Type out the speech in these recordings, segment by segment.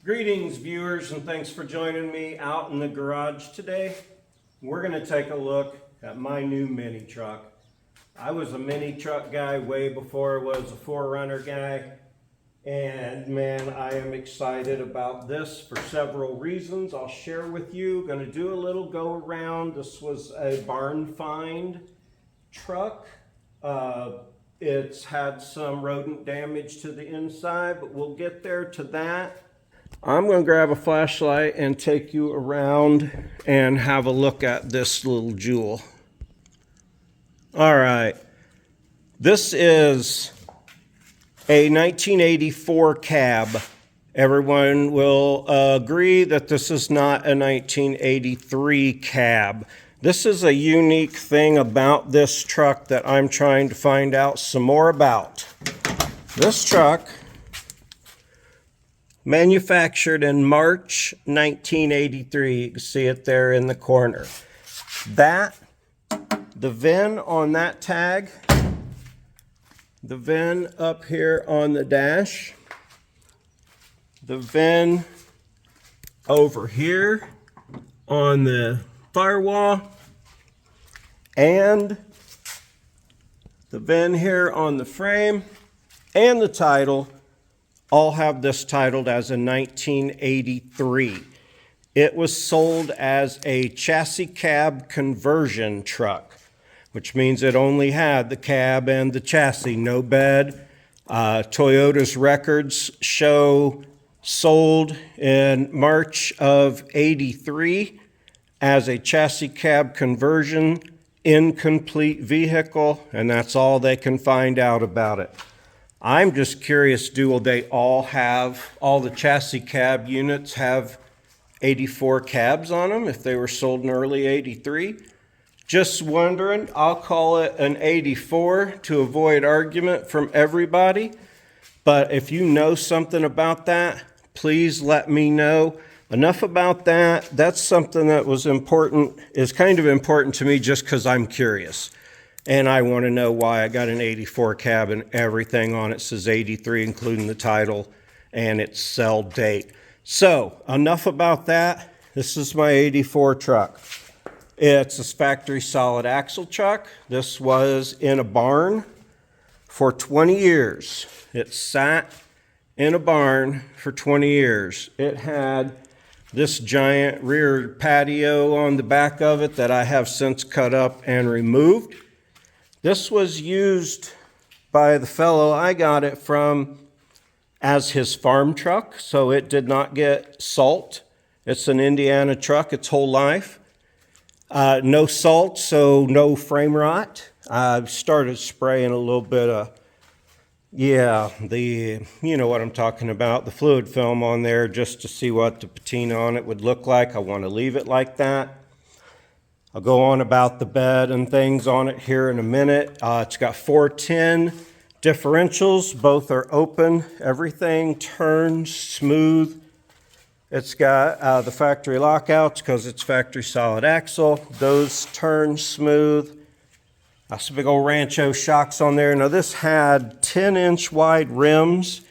Greetings viewers, and thanks for joining me out in the garage today. We're going to take a look at my new mini truck. I was a mini truck guy way before I was a 4Runner guy, and man, I am excited about this for several reasons I'll share with you. Going to do a little go around. This was a barn find truck. It's had some rodent damage to the inside, but we'll get there to that. I'm going to grab a flashlight and take you around and have a look at this little jewel. All right, this is a 1984 cab. Everyone will agree that this is not a 1983 cab. This is a unique thing about this truck that I'm trying to find out some more about. This truck, manufactured in March 1983. You can see it there in the corner. The VIN on that tag, the VIN up here on the dash, the VIN over here on the firewall, and the VIN here on the frame, and the title all have this titled as a 1983. It was sold as a chassis cab conversion truck, which means it only had the cab and the chassis, no bed. Toyota's records show sold in March of '83 as a chassis cab conversion, incomplete vehicle, and that's all they can find out about it. I'm just curious, do they all the chassis cab units have 84 cabs on them if they were sold in early '83? Just wondering. I'll call it an 84 to avoid argument from everybody. But if you know something about that, please let me know. Enough about that. That's something that was important, is kind of important to me just because I'm curious. And I want to know why I got an 84 cab and everything on it says 83, including the title and its sell date. So enough about that. This is my 84 truck. It's a factory solid axle truck. This was in a barn for 20 years. It sat in a barn for 20 years. It had this giant rear patio on the back of it that I have since cut up and removed. This was used by the fellow I got it from as his farm truck, so it did not get salt. It's an Indiana truck its whole life. No salt, so no frame rot. I started spraying a little bit of, you know what I'm talking about, the fluid film on there just to see what the patina on it would look like. I want to leave it like that. I'll go on about the bed and things on it here in a minute. It's got 410 differentials. Both are open. Everything turns smooth. It's got the factory lockouts because it's factory solid axle. Those turn smooth. Some big old Rancho shocks on there. Now this had 10-inch wide rims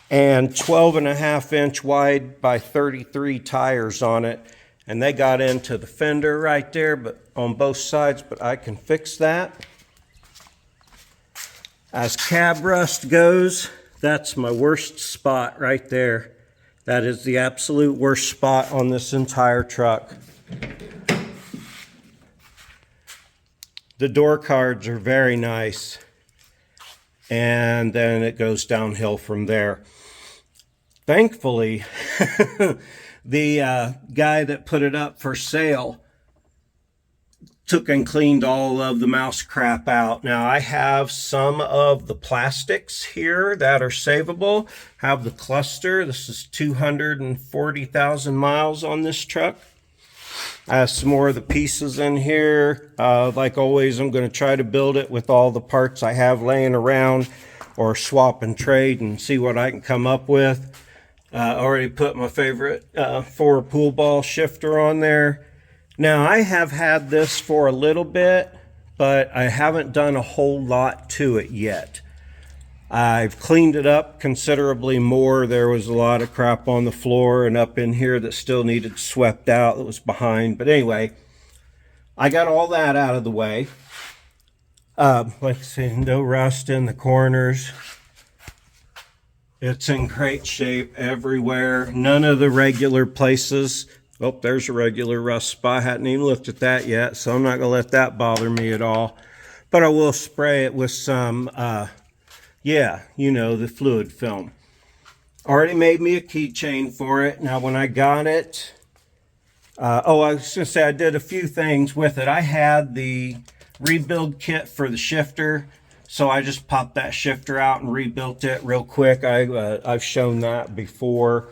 and 12.5-inch wide by 33 tires on it. And they got into the fender right there, but on both sides, but I can fix that. As cab rust goes, that's my worst spot right there. That is the absolute worst spot on this entire truck. The door cards are very nice, and then it goes downhill from there. Thankfully, the guy that put it up for sale took and cleaned all of the mouse crap out. Now I have some of the plastics here that are savable. I have the cluster. This is 240,000 miles on this truck. I have some more of the pieces in here. Like always, I'm going to try to build it with all the parts I have laying around, or swap and trade and see what I can come up with. Already put my favorite 4 pool ball shifter on there. Now I have had this for a little bit, but I haven't done a whole lot to it yet. I've cleaned it up considerably more. There was a lot of crap on the floor and up in here that still needed swept out, that was behind. But anyway, I got all that out of the way. Like I say, no rust in the corners. It's in great shape everywhere. None of the regular places. Oh, there's a regular rust spot. I hadn't even looked at that yet, so I'm not going to let that bother me at all. But I will spray it with some, yeah, you know, the fluid film. Already made me a keychain for it. Now, when I got it, I was going to say I did a few things with it. I had the rebuild kit for the shifter, so I just popped that shifter out and rebuilt it real quick. I've shown that before.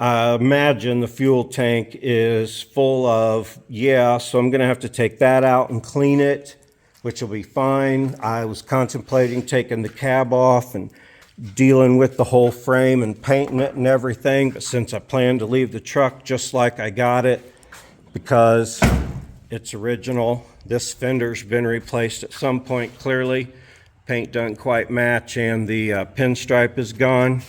Imagine the fuel tank is full of, so I'm going to have to take that out and clean it, which will be fine. I was contemplating taking the cab off and dealing with the whole frame and painting it and everything, but since I plan to leave the truck just like I got it, because it's original, this fender's been replaced at some point clearly. Paint doesn't quite match and the pinstripe is gone.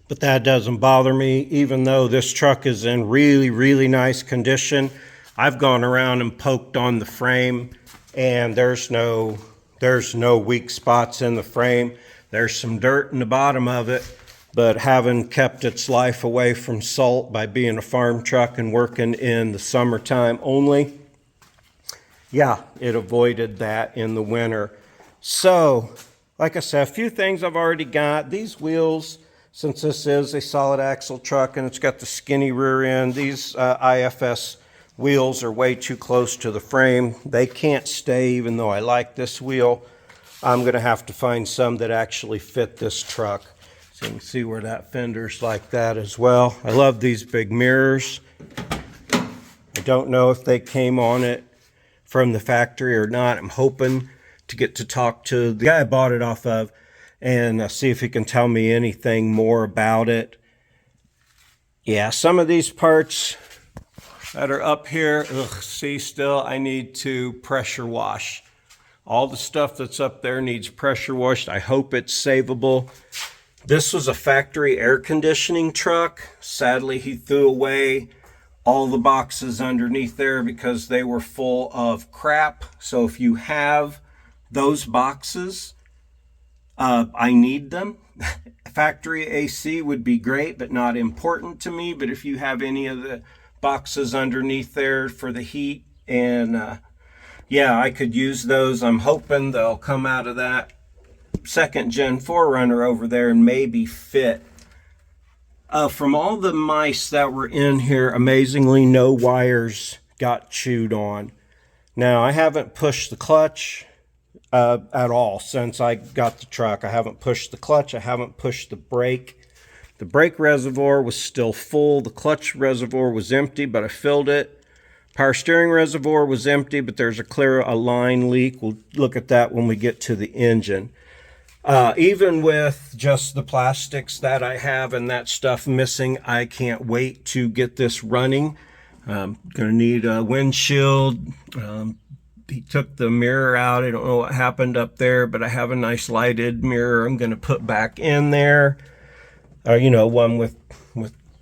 But that doesn't bother me, even though this truck is in really, really nice condition. I've gone around and poked on the frame and there's no weak spots in the frame. There's some dirt in the bottom of it, but having kept its life away from salt by being a farm truck and working in the summertime only, yeah, it avoided that in the winter. So, like I said, a few things I've already got. These wheels, since this is a solid axle truck and it's got the skinny rear end, these IFS wheels are way too close to the frame. They can't stay, even though I like this wheel. I'm going to have to find some that actually fit this truck. So you can see where that fender's like that as well. I love these big mirrors. I don't know if they came on it from the factory or not. I'm hoping to get to talk to the guy I bought it off of and see if he can tell me anything more about it. Yeah, some of these parts that are up here, see, still I need to pressure wash. All the stuff that's up there needs pressure washed. I hope it's savable. This was a factory air conditioning truck. Sadly, he threw away all the boxes underneath there because they were full of crap. So if you have those boxes, I need them. Factory AC would be great, but not important to me. But if you have any of the boxes underneath there for the heat, and yeah, I could use those. I'm hoping they'll come out of that second gen 4Runner over there and maybe fit. From all the mice that were in here, amazingly, no wires got chewed on. Now, I haven't pushed the clutch at all since I got the truck. I haven't pushed the clutch. I haven't pushed the brake. The brake reservoir was still full. The clutch reservoir was empty, but I filled it. Power steering reservoir was empty, but there's a line leak. We'll look at that when we get to the engine. Even with just the plastics that I have and that stuff missing, I can't wait to get this running. Gonna need a windshield. He took the mirror out. I don't know what happened up there, but I have a nice lighted mirror I'm gonna put back in there. You know, one with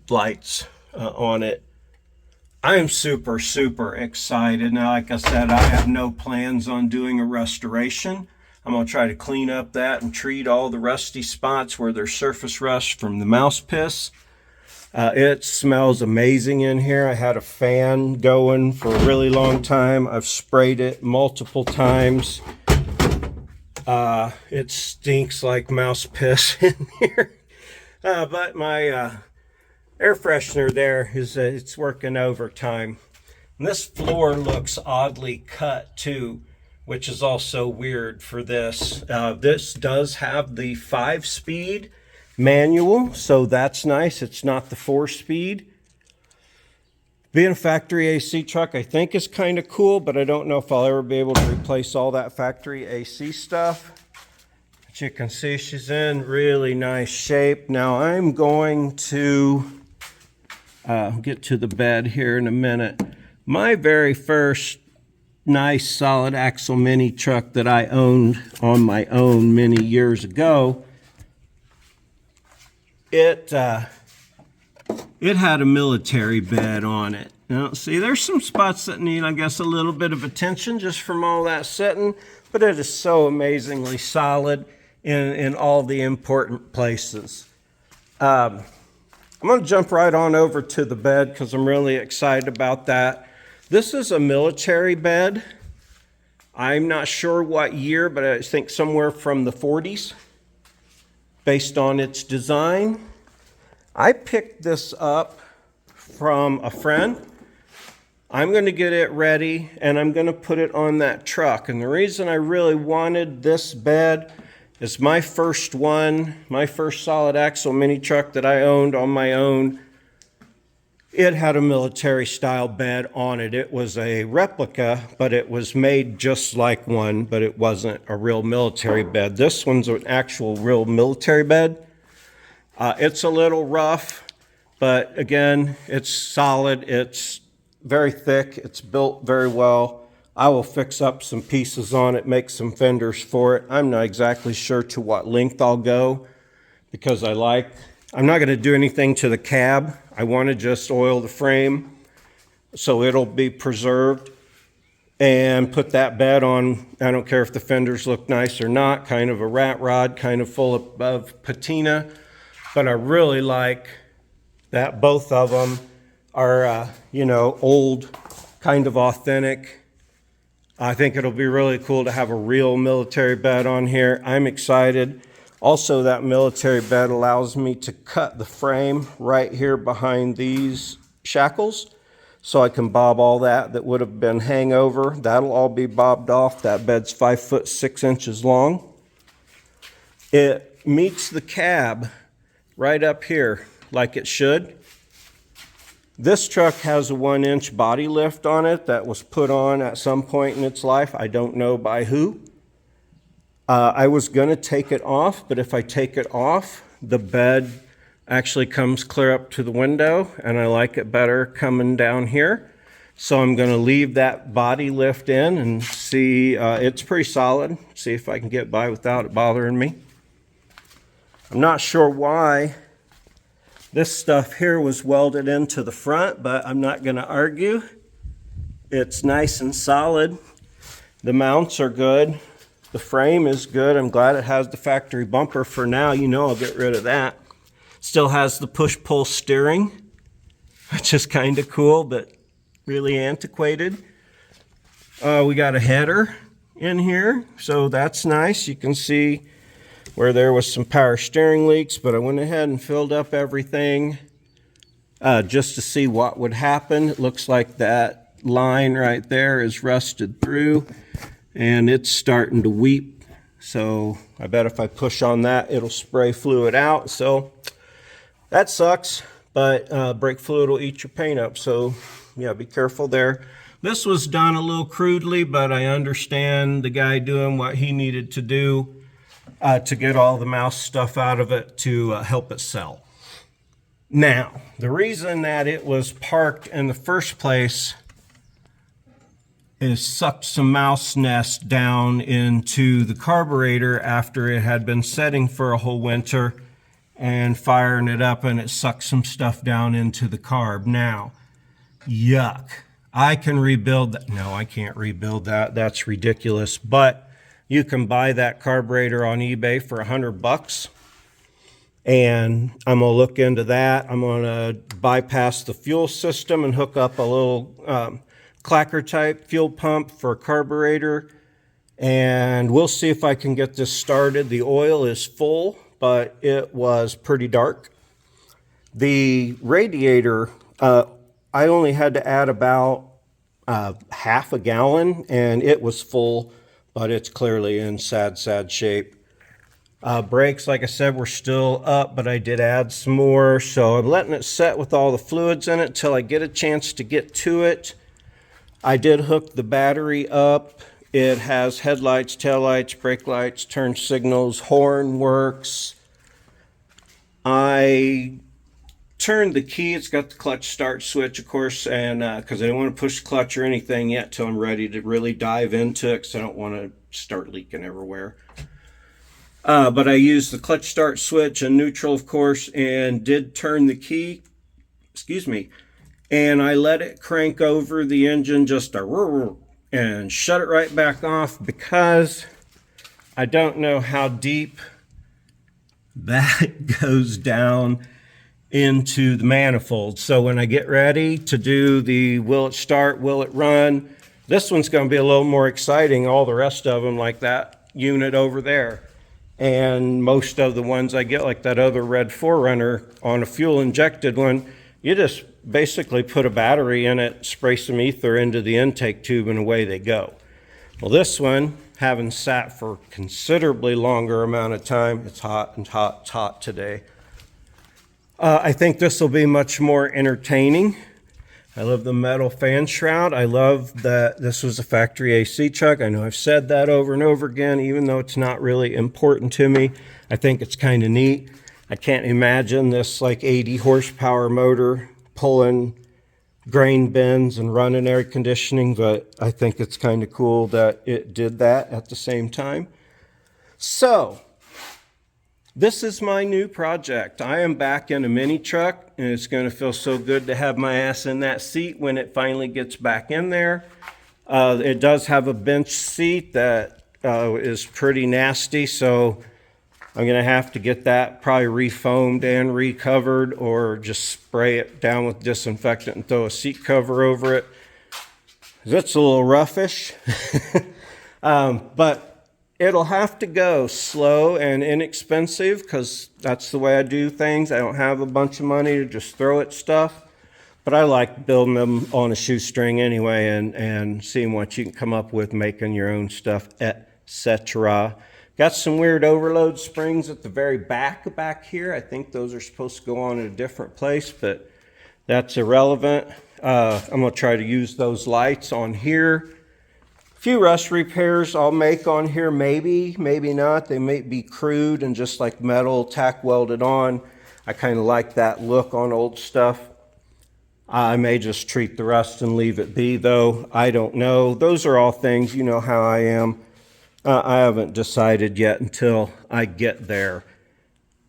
lights on it. I am super, super excited. Now, like I said, I have no plans on doing a restoration. I'm going to try to clean up that and treat all the rusty spots where there's surface rust from the mouse piss. It smells amazing in here. I had a fan going for a really long time. I've sprayed it multiple times. It stinks like mouse piss in here. But my air freshener there is it's working overtime. And this floor looks oddly cut too, which is also weird for this. This does have the 5-speed manual, so that's nice. It's not the 4-speed. Being a factory AC truck, I think is kind of cool, but I don't know if I'll ever be able to replace all that factory AC stuff. But you can see she's in really nice shape. Now I'm going to get to the bed here in a minute. My very first nice solid axle mini truck that I owned on my own many years ago, it had a military bed on it. Now, see, there's some spots that need, I guess, a little bit of attention just from all that sitting, but it is so amazingly solid in all the important places. I'm going to jump right on over to the bed because I'm really excited about that. This is a military bed. I'm not sure what year, but I think somewhere from the 40s, based on its design. I picked this up from a friend. I'm going to get it ready and I'm going to put it on that truck. And the reason I really wanted this bed is my first one, my first solid axle mini truck that I owned on my own. It had a military style bed on it. It was a replica, but it was made just like one, but it wasn't a real military bed. This one's an actual real military bed. It's a little rough, but again, it's solid. It's very thick. It's built very well. I will fix up some pieces on it, make some fenders for it. I'm not exactly sure to what length I'll go because I'm not going to do anything to the cab. I want to just oil the frame so it'll be preserved and put that bed on. I don't care if the fenders look nice or not, kind of a rat rod, kind of full of patina. But I really like that both of them are, old, kind of authentic. I think it'll be really cool to have a real military bed on here. I'm excited. Also, that military bed allows me to cut the frame right here behind these shackles. So I can bob all that would have been hangover. That'll all be bobbed off. That bed's 5 foot 6 inches long. It meets the cab right up here like it should. This truck has a 1-inch body lift on it that was put on at some point in its life. I don't know by who. I was going to take it off, but if I take it off, the bed actually comes clear up to the window, and I like it better coming down here. So I'm going to leave that body lift in and see. It's pretty solid. See if I can get by without it bothering me. I'm not sure why this stuff here was welded into the front, but I'm not going to argue. It's nice and solid. The mounts are good. The frame is good. I'm glad it has the factory bumper for now. I'll get rid of that. Still has the push-pull steering, which is kind of cool, but really antiquated. We got a header in here, so that's nice. You can see where there was some power steering leaks, but I went ahead and filled up everything just to see what would happen. It looks like that line right there is rusted through and it's starting to weep. So I bet if I push on that, it'll spray fluid out. So that sucks, but brake fluid will eat your paint up. So yeah, be careful there. This was done a little crudely, but I understand the guy doing what he needed to do to get all the mouse stuff out of it to help it sell. Now, the reason that it was parked in the first place is sucked some mouse nest down into the carburetor after it had been setting for a whole winter and firing it up, and it sucked some stuff down into the carb. Now, yuck. I can rebuild that. No, I can't rebuild that. That's ridiculous. But you can buy that carburetor on eBay for $100. And I'm going to look into that. I'm going to bypass the fuel system and hook up a little clacker type fuel pump for a carburetor. And we'll see if I can get this started. The oil is full, but it was pretty dark. The radiator, I only had to add about half a gallon, and it was full, but it's clearly in sad shape. Brakes, like I said, were still up, but I did add some more, so I'm letting it set with all the fluids in it till I get a chance to get to it. I did hook the battery up. It has headlights, taillights, brake lights, turn signals, horn works. I turned the key. It's got the clutch start switch, of course, and because I don't want to push the clutch or anything yet till I'm ready to really dive into it, because I don't want to start leaking everywhere. But I used the clutch start switch and neutral, of course, and did turn the key, excuse me, and I let it crank over the engine just and shut it right back off, because I don't know how deep that goes down into the manifold. So when I get ready to do the will it start, will it run, this one's going to be a little more exciting. All the rest of them, like that unit over there, and most of the ones I get, like that other red 4Runner on a fuel injected one, you just basically put a battery in it, spray some ether into the intake tube, and away they go. Well, this one, having sat for considerably longer amount of time, it's hot and hot, it's hot today. I think this will be much more entertaining. I love the metal fan shroud. I love that this was a factory AC truck. I know I've said that over and over again, even though it's not really important to me. I think it's kind of neat. I can't imagine this like 80 horsepower motor pulling grain bins and running air conditioning, but I think it's kind of cool that it did that at the same time. So, this is my new project. I am back in a mini truck, and it's going to feel so good to have my ass in that seat when it finally gets back in there. It does have a bench seat that is pretty nasty, so I'm going to have to get that probably refoamed and recovered, or just spray it down with disinfectant and throw a seat cover over it. That's a little roughish, but it'll have to go slow and inexpensive, because that's the way I do things. I don't have a bunch of money to just throw at stuff, but I like building them on a shoestring anyway, and seeing what you can come up with making your own stuff, etc. Got some weird overload springs at the very back here. I think those are supposed to go on in a different place, but that's irrelevant. I'm going to try to use those lights on here. Few rust repairs I'll make on here, maybe not. They may be crude and just like metal tack welded on. I kind of like that look on old stuff. I may just treat the rust and leave it be, though. I don't know. Those are all things, you know how I am. I haven't decided yet until I get there.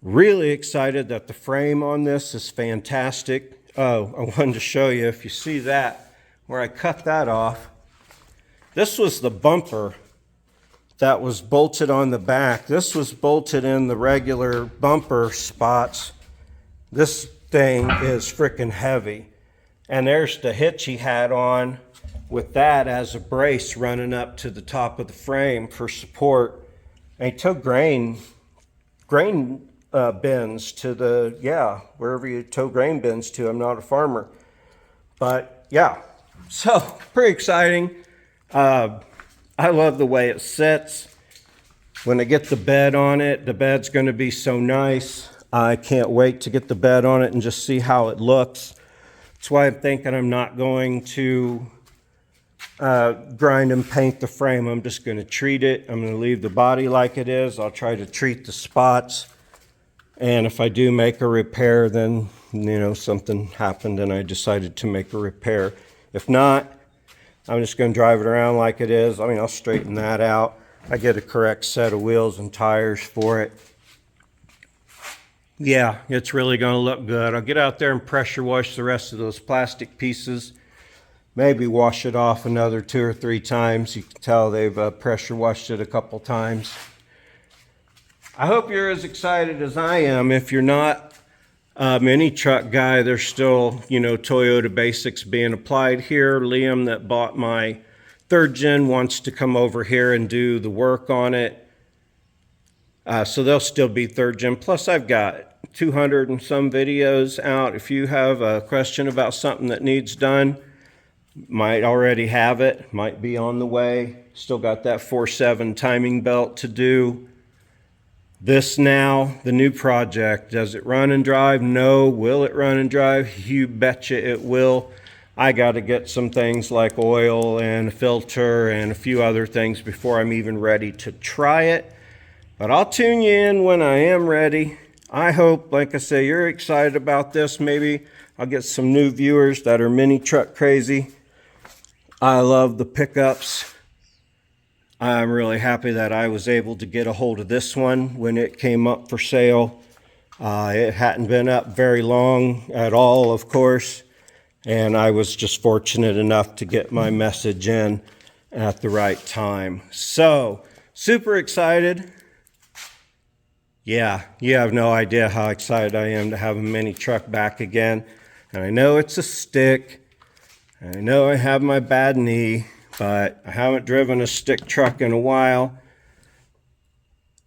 Really excited that the frame on this is fantastic. Oh, I wanted to show you, if you see that, where I cut that off. This was the bumper that was bolted on the back. This was bolted in the regular bumper spots. This thing is freaking heavy. And there's the hitch he had on with that as a brace running up to the top of the frame for support. And he took grain bins to the, wherever you tow grain bins to. I'm not a farmer. But yeah, so pretty exciting. I love the way it sits. When I get the bed on it, the bed's going to be so nice. I can't wait to get the bed on it and just see how it looks. That's why I'm thinking I'm not going to grind and paint the frame. I'm just going to treat it. I'm going to leave the body like it is. I'll try to treat the spots. And if I do make a repair, then, you know, something happened and I decided to make a repair. If not, I'm just going to drive it around like it is. I mean, I'll straighten that out. I get a correct set of wheels and tires for it. Yeah, it's really going to look good. I'll get out there and pressure wash the rest of those plastic pieces. Maybe wash it off another 2 or 3 times. You can tell they've pressure washed it a couple times. I hope you're as excited as I am. If you're not a mini truck guy, there's still, you know, Toyota basics being applied here. Liam, that bought my 3rd gen, wants to come over here and do the work on it. So they'll still be 3rd gen. Plus, I've got 200 and some videos out. If you have a question about something that needs done, might already have it, might be on the way. Still got that 4.7 timing belt to do. This now, the new project, does it run and drive? No. Will it run and drive? You betcha it will. I got to get some things like oil and a filter and a few other things before I'm even ready to try it. But I'll tune you in when I am ready. I hope, like I say, you're excited about this. Maybe I'll get some new viewers that are mini truck crazy. I love the pickups. I'm really happy that I was able to get a hold of this one when it came up for sale. It hadn't been up very long at all, of course, and I was just fortunate enough to get my message in at the right time. So, super excited. Yeah, you have no idea how excited I am to have a mini truck back again. And I know it's a stick. I know I have my bad knee, but I haven't driven a stick truck in a while.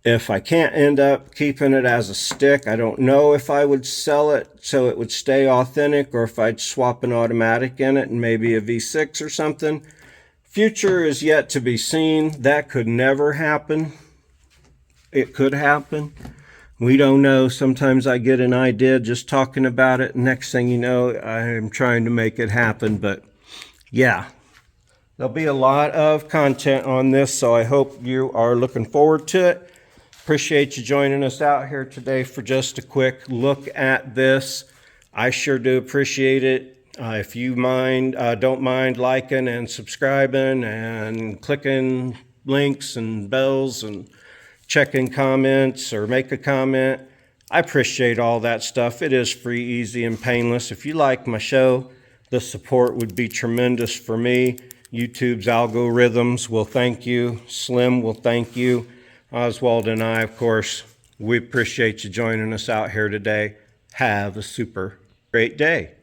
If I can't end up keeping it as a stick, I don't know if I would sell it so it would stay authentic, or if I'd swap an automatic in it and maybe a V6 or something. Future is yet to be seen. That could never happen. It could happen. We don't know. Sometimes I get an idea just talking about it. Next thing you know, I'm trying to make it happen. But yeah, there'll be a lot of content on this, so I hope you are looking forward to it. Appreciate you joining us out here today for just a quick look at this. I sure do appreciate it. If you don't mind liking and subscribing and clicking links and bells and checking comments or make a comment, I appreciate all that stuff. It is free, easy, and painless. If you like my show, the support would be tremendous for me. YouTube's algorithms will thank you. Slim will thank you. Oswald and I, of course, we appreciate you joining us out here today. Have a super great day.